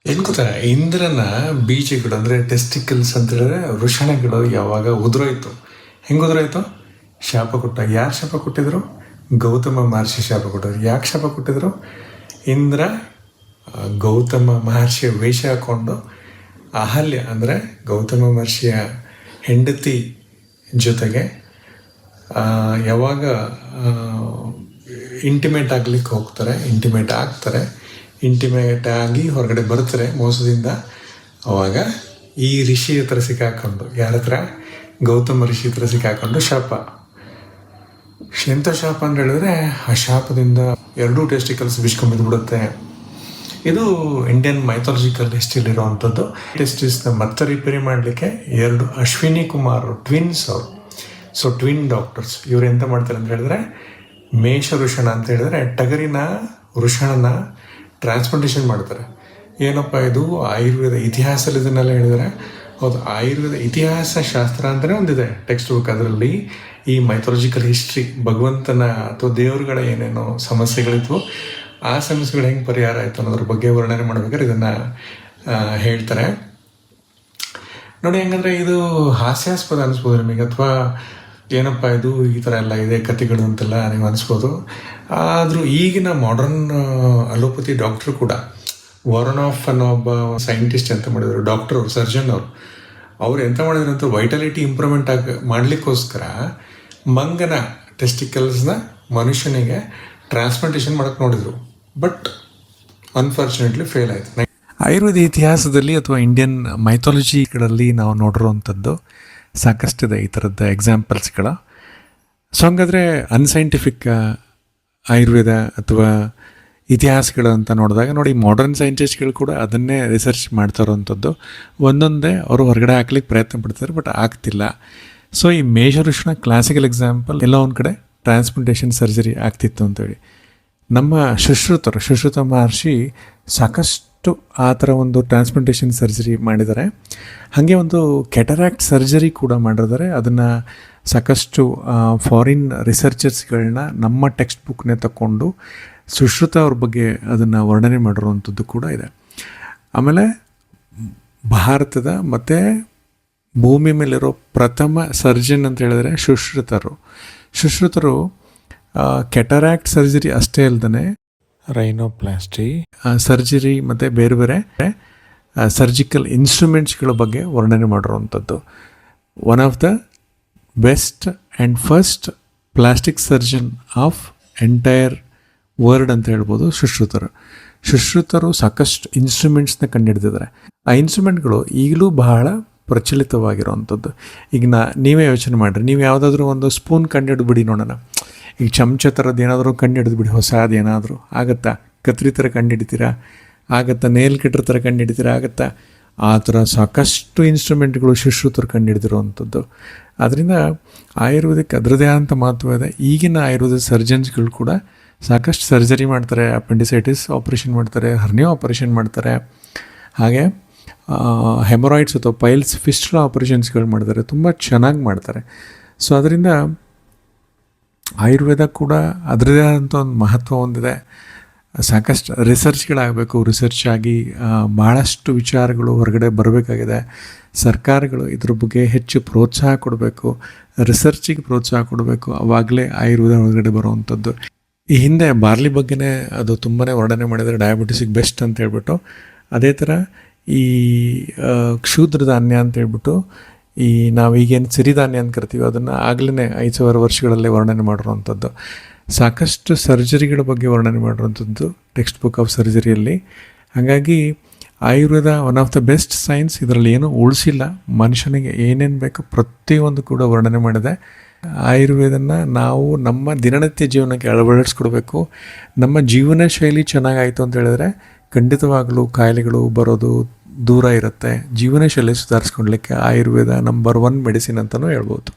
ಏನು ಗೊತ್ತಾ, ಇಂದ್ರನ ಬೀಜಗಳು ಅಂದರೆ ಟೆಸ್ಟಿಕಲ್ಸ್ ಅಂತ ಹೇಳಿದ್ರೆ ವೃಷಣಗಳು ಯಾವಾಗ ಉದುರೋಯ್ತು. ಹೆಂಗೆ ಉದುರೋಯ್ತು? ಶಾಪ ಕೊಟ್ಟ. ಯಾರು ಶಾಪ ಕೊಟ್ಟಿದ್ರು? ಗೌತಮ ಮಹರ್ಷಿ ಶಾಪ ಕೊಟ್ಟಿದ್ರು. ಯಾಕೆ ಶಾಪ ಕೊಟ್ಟಿದ್ರು? ಇಂದ್ರ ಗೌತಮ ಮಹರ್ಷಿಯ ವೇಷ ಹಾಕ್ಕೊಂಡು ಅಹಲ್ಯ ಅಂದರೆ ಗೌತಮ ಮಹರ್ಷಿಯ ಹೆಂಡತಿ ಜೊತೆಗೆ ಯಾವಾಗ ಇಂಟಿಮೇಟ್ ಆಗ್ಲಿಕ್ಕೆ ಹೋಗ್ತಾರೆ, ಇಂಟಿಮೇಟ್ ಆಗಿ ಹೊರಗಡೆ ಬರ್ತಾರೆ ಮೋಸದಿಂದ, ಅವಾಗ ಈ ಋಷಿ ಹತ್ರ ಸಿಕ್ಕಾಕೊಂಡು, ಯಾರ ಹತ್ರ? ಗೌತಮ ಋಷಿ ಹತ್ರ ಸಿಕ್ಕಾಕೊಂಡು ಶಾಪ. ಎಂಥ ಶಾಪ ಅಂತ ಹೇಳಿದ್ರೆ, ಆ ಶಾಪದಿಂದ 2 ಟೆಸ್ಟಿಕಲ್ಸ್ ಬಿಡ್ಬಿಡುತ್ತೆ. ಇದು ಇಂಡಿಯನ್ ಮೈಥಾಲಜಿಕಲ್ ಹಿಸ್ಟ್ರಿಲಿರುವಂಥದ್ದು. ಟೆಸ್ಟಿಸ್ನ ಮತ್ತೆ ರಿಪೇರಿ ಮಾಡಲಿಕ್ಕೆ 2 ಅಶ್ವಿನಿ ಕುಮಾರ್ ಟ್ವಿನ್ಸ್ ಅವರು. ಸೊ ಟ್ವಿನ್ ಡಾಕ್ಟರ್ಸ್ ಇವ್ರು ಎಂತ ಮಾಡ್ತಾರೆ ಅಂತ ಹೇಳಿದ್ರೆ, ಮೇಷ ವೃಷಣ ಅಂತ ಹೇಳಿದ್ರೆ ಟಗರಿನ ವೃಷಣನ ಟ್ರಾನ್ಸ್ಪ್ಲಾಂಟೇಷನ್ ಮಾಡ್ತಾರೆ. ಏನಪ್ಪ ಇದು ಆಯುರ್ವೇದ ಇತಿಹಾಸದಲ್ಲಿ ಇದನ್ನೆಲ್ಲ ಹೇಳಿದರೆ, ಹೌದು, ಆಯುರ್ವೇದ ಇತಿಹಾಸ ಶಾಸ್ತ್ರ ಅಂತಲೇ ಒಂದಿದೆ ಟೆಕ್ಸ್ಟ್ ಬುಕ್. ಅದರಲ್ಲಿ ಈ ಮೈಥಾಲಜಿಕಲ್ ಹಿಸ್ಟ್ರಿ, ಭಗವಂತನ ಅಥವಾ ದೇವರುಗಳ ಏನೇನೋ ಸಮಸ್ಯೆಗಳಿದ್ವು, ಆ ಸಮಸ್ಯೆಗಳು ಹೆಂಗೆ ಪರಿಹಾರ ಆಯಿತು ಅನ್ನೋದ್ರ ಬಗ್ಗೆ ವರ್ಣನೆ ಮಾಡ್ಬೇಕಾದ್ರೆ ಇದನ್ನು ಹೇಳ್ತಾರೆ ನೋಡಿ. ಹೆಂಗಂದರೆ ಇದು ಹಾಸ್ಯಾಸ್ಪದ ಅನಿಸ್ಬೋದು ನಿಮಗೆ, ಅಥವಾ ಏನಪ್ಪ ಇದು ಈ ಥರ ಎಲ್ಲ ಇದೆ ಕಥೆಗಳು ಅಂತೆಲ್ಲ ನೀವು ಅನಿಸ್ಬೋದು. ಆದರೂ ಈಗಿನ ಮಾಡರ್ನ್ ಅಲೋಪತಿ ಡಾಕ್ಟ್ರು ಕೂಡ, ವಾರನಾಫ್ ಅನ್ನೋ ಒಬ್ಬ ಸೈಂಟಿಸ್ಟ್ ಎಂತ ಮಾಡಿದರು, ಡಾಕ್ಟರ್ ಅವರು, ಸರ್ಜನ್ ಅವ್ರು ಎಂತ ಮಾಡಿದ್ರು ಅಂತ ವೈಟಾಲಿಟಿ ಇಂಪ್ರೂವ್ಮೆಂಟ್ ಮಾಡಲಿಕ್ಕೋಸ್ಕರ ಮಂಗನ ಟೆಸ್ಟಿಕಲ್ಸ್ನ ಮನುಷ್ಯನಿಗೆ ಟ್ರಾನ್ಸ್ಪ್ಲಾಂಟೇಷನ್ ಮಾಡೋಕ್ಕೆ ನೋಡಿದರು. ಬಟ್ ಅನ್ಫಾರ್ಚುನೇಟ್ಲಿ ಫೇಲ್ ಆಯಿತು. ಆಯುರ್ವೇದ ಇತಿಹಾಸದಲ್ಲಿ ಅಥವಾ ಇಂಡಿಯನ್ ಮೈಥಾಲಜಿಗಳಲ್ಲಿ ನಾವು ನೋಡಿರುವಂಥದ್ದು ಸಾಕಷ್ಟಿದೆ ಈ ಥರದ ಎಕ್ಸಾಂಪಲ್ಸ್ಗಳು. ಸೊ ಹಂಗಾದರೆ ಅನ್ಸೈಂಟಿಫಿಕ್ ಆಯುರ್ವೇದ ಅಥವಾ ಇತಿಹಾಸಗಳು ಅಂತ ನೋಡಿದಾಗ ನೋಡಿ, ಮಾಡರ್ನ್ ಸೈಂಟಿಸ್ಟ್ಗಳು ಕೂಡ ಅದನ್ನೇ ರಿಸರ್ಚ್ ಮಾಡ್ತಾ ಇರೋವಂಥದ್ದು. ಒಂದೊಂದೇ ಅವರು ಹೊರಗಡೆ ಹಾಕ್ಲಿಕ್ಕೆ ಪ್ರಯತ್ನ ಪಡ್ತಾರೆ, ಬಟ್ ಆಗ್ತಿಲ್ಲ. ಸೊ ಈ ಮೇಷ ವೃಷಣ ಕ್ಲಾಸಿಕಲ್ ಎಕ್ಸಾಂಪಲ್. ಎಲ್ಲ ಒಂದು ಕಡೆ ಟ್ರಾನ್ಸ್ಪ್ಲಾಂಟೇಷನ್ ಸರ್ಜರಿ ಆಗ್ತಿತ್ತು ಅಂತೇಳಿ ನಮ್ಮ ಸುಶ್ರುತ ಮಹರ್ಷಿ ಸಾಕಷ್ಟು ಆ ಥರ ಒಂದು ಟ್ರಾನ್ಸ್ಪ್ಲಾಂಟೇಷನ್ ಸರ್ಜರಿ ಮಾಡಿದ್ದಾರೆ. ಹಾಗೆ ಒಂದು ಕೆಟರಾಕ್ಟ್ ಸರ್ಜರಿ ಕೂಡ ಮಾಡಿದ್ದಾರೆ. ಅದನ್ನು ಸಾಕಷ್ಟು ಫಾರಿನ್ ರಿಸರ್ಚರ್ಸ್ಗಳನ್ನ ನಮ್ಮ ಟೆಕ್ಸ್ಟ್ ಬುಕ್ನೇ ತಗೊಂಡು ಸುಶ್ರುತ ಅವ್ರ ಬಗ್ಗೆ ಅದನ್ನು ವರ್ಣನೆ ಮಾಡಿರುವಂಥದ್ದು ಕೂಡ ಇದೆ. ಆಮೇಲೆ ಭಾರತದ ಮತ್ತು ಭೂಮಿ ಮೇಲಿರೋ ಪ್ರಥಮ ಸರ್ಜನ್ ಅಂತ ಹೇಳಿದ್ರೆ ಸುಶ್ರುತರು ಕೆಟರಾಕ್ಟ್ ಸರ್ಜರಿ ಅಷ್ಟೇ ಅಲ್ಲದೆ ರೈನೋಪ್ಲಾಸ್ಟಿ ಸರ್ಜರಿ ಮತ್ತು ಬೇರೆ ಬೇರೆ ಸರ್ಜಿಕಲ್ ಇನ್ಸ್ಟ್ರೂಮೆಂಟ್ಸ್ಗಳ ಬಗ್ಗೆ ವರ್ಣನೆ ಮಾಡಿರುವಂಥದ್ದು. One of the best and first plastic surgeon of entire world ಅಂತ ಹೇಳ್ಬೋದು ಸುಶ್ರುತರು ಸಾಕಷ್ಟು ಇನ್ಸ್ಟ್ರೂಮೆಂಟ್ಸ್ನ ಕಂಡುಹಿಡಿದಿದ್ದಾರೆ. ಆ ಇನ್ಸ್ಟ್ರೂಮೆಂಟ್ಗಳು ಈಗಲೂ ಬಹಳ ಪ್ರಚಲಿತವಾಗಿರುವಂಥದ್ದು. ಈಗ ನೀವೇ ಯೋಚನೆ ಮಾಡಿರಿ, ನೀವು ಯಾವುದಾದ್ರೂ ಒಂದು ಸ್ಪೂನ್ ಕಂಡುಹಿಡಿದ್ಬಿಡಿ ನೋಡೋಣ. ಈಗ ಚಮಚ ಥರದ್ದು ಏನಾದರೂ ಕಂಡುಹಿಡಿದ್ಬಿಡಿ, ಹೊಸದು ಏನಾದರೂ ಆಗುತ್ತಾ? ಕತ್ರಿ ಥರ ಕಂಡುಹಿಡಿತೀರಾ? ಆಗುತ್ತಾ? ನೇಲ್ ಕಟ್ರ್ ಥರ ಕಂಡುಹಿಡಿತೀರಾ? ಆಗುತ್ತಾ? ಆ ಥರ ಸಾಕಷ್ಟು ಇನ್ಸ್ಟ್ರೂಮೆಂಟ್ಗಳು ಸುಶ್ರುತರು ಕಂಡುಹಿಡಿದಿರುವಂಥದ್ದು. ಅದರಿಂದ ಆಯುರ್ವೇದಕ್ಕೆ ಅದರದೇ ಆದಂಥ ಮಹತ್ವ ಇದೆ. ಈಗಿನ ಆಯುರ್ವೇದ ಸರ್ಜನ್ಸ್ಗಳು ಕೂಡ ಸಾಕಷ್ಟು ಸರ್ಜರಿ ಮಾಡ್ತಾರೆ. ಅಪೆಂಡಿಸೈಟಿಸ್ ಆಪ್ರೇಷನ್ ಮಾಡ್ತಾರೆ, ಹರ್ನಿಯೋ ಆಪ್ರೇಷನ್ ಮಾಡ್ತಾರೆ, ಹಾಗೆ ಹೆಮರಾಯ್ಡ್ಸ್ ಅಥವಾ ಪೈಲ್ಸ್ ಫಿಸ್ಟುಲಾ ಆಪ್ರೇಷನ್ಸ್ಗಳು ಮಾಡ್ತಾರೆ. ತುಂಬ ಚೆನ್ನಾಗಿ ಮಾಡ್ತಾರೆ. ಸೊ ಅದರಿಂದ ಆಯುರ್ವೇದ ಕೂಡ ಅದರದೇ ಆದಂಥ ಒಂದು ಮಹತ್ವ ಹೊಂದಿದೆ. ಸಾಕಷ್ಟು ರಿಸರ್ಚ್ಗಳಾಗಬೇಕು. ರಿಸರ್ಚ್ ಆಗಿ ಭಾಳಷ್ಟು ವಿಚಾರಗಳು ಹೊರಗಡೆ ಬರಬೇಕಾಗಿದೆ. ಸರ್ಕಾರಗಳು ಇದ್ರ ಬಗ್ಗೆ ಹೆಚ್ಚು ಪ್ರೋತ್ಸಾಹ ಕೊಡಬೇಕು, ರಿಸರ್ಚಿಗೆ ಪ್ರೋತ್ಸಾಹ ಕೊಡಬೇಕು. ಆವಾಗಲೇ ಆಯುರ್ವೇದ ಹೊರಗಡೆ ಬರುವಂಥದ್ದು. ಈ ಹಿಂದೆ ಬಾರ್ಲಿ ಬಗ್ಗೆನೇ ಅದು ತುಂಬಾ ವರ್ಣನೆ ಮಾಡಿದರೆ, ಡಯಾಬಿಟಿಸಿಗೆ ಬೆಸ್ಟ್ ಅಂತ ಹೇಳ್ಬಿಟ್ಟು. ಅದೇ ಥರ ಈ ಕ್ಷೂದ್ರ ಧಾನ್ಯ ಅಂತ ಹೇಳ್ಬಿಟ್ಟು, ಈ ನಾವೀಗೇನು ಸಿರಿಧಾನ್ಯ ಅಂತ ಕರಿತೀವಿ, ಅದನ್ನು ಆಗಲೇ 5,000 ವರ್ಷಗಳಲ್ಲೇ ವರ್ಣನೆ ಮಾಡಿರುವಂಥದ್ದು. ಸಾಕಷ್ಟು ಸರ್ಜರಿಗಳ ಬಗ್ಗೆ ವರ್ಣನೆ ಮಾಡಿರುವಂಥದ್ದು ಟೆಕ್ಸ್ಟ್ ಬುಕ್ ಆಫ್ ಸರ್ಜರಿಯಲ್ಲಿ. ಹಾಗಾಗಿ Ayurveda one of the best science. ಇದರಲ್ಲಿ ಏನೂ ಉಳಿಸಿಲ್ಲ. ಮನುಷ್ಯನಿಗೆ ಏನೇನು ಬೇಕೋ ಪ್ರತಿಯೊಂದು ಕೂಡ ವರ್ಣನೆ ಮಾಡಿದೆ. ಆಯುರ್ವೇದನ ನಾವು ನಮ್ಮ ದಿನನಿತ್ಯ ಜೀವನಕ್ಕೆ ಅಳವಡಿಸ್ಕೊಡ್ಬೇಕು. ನಮ್ಮ ಜೀವನ ಶೈಲಿ ಚೆನ್ನಾಗಾಯಿತು ಅಂತ ಹೇಳಿದ್ರೆ ಖಂಡಿತವಾಗಲೂ ಕಾಯಿಲೆಗಳು ಬರೋದು ದೂರ ಇರುತ್ತೆ. ಜೀವನ ಶೈಲಿ ಸುಧಾರಿಸ್ಕೊಳ್ಲಿಕ್ಕೆ ಆಯುರ್ವೇದ ನಂಬರ್ 1 ಮೆಡಿಸಿನ್ ಅಂತಲೂ ಹೇಳ್ಬೋದು.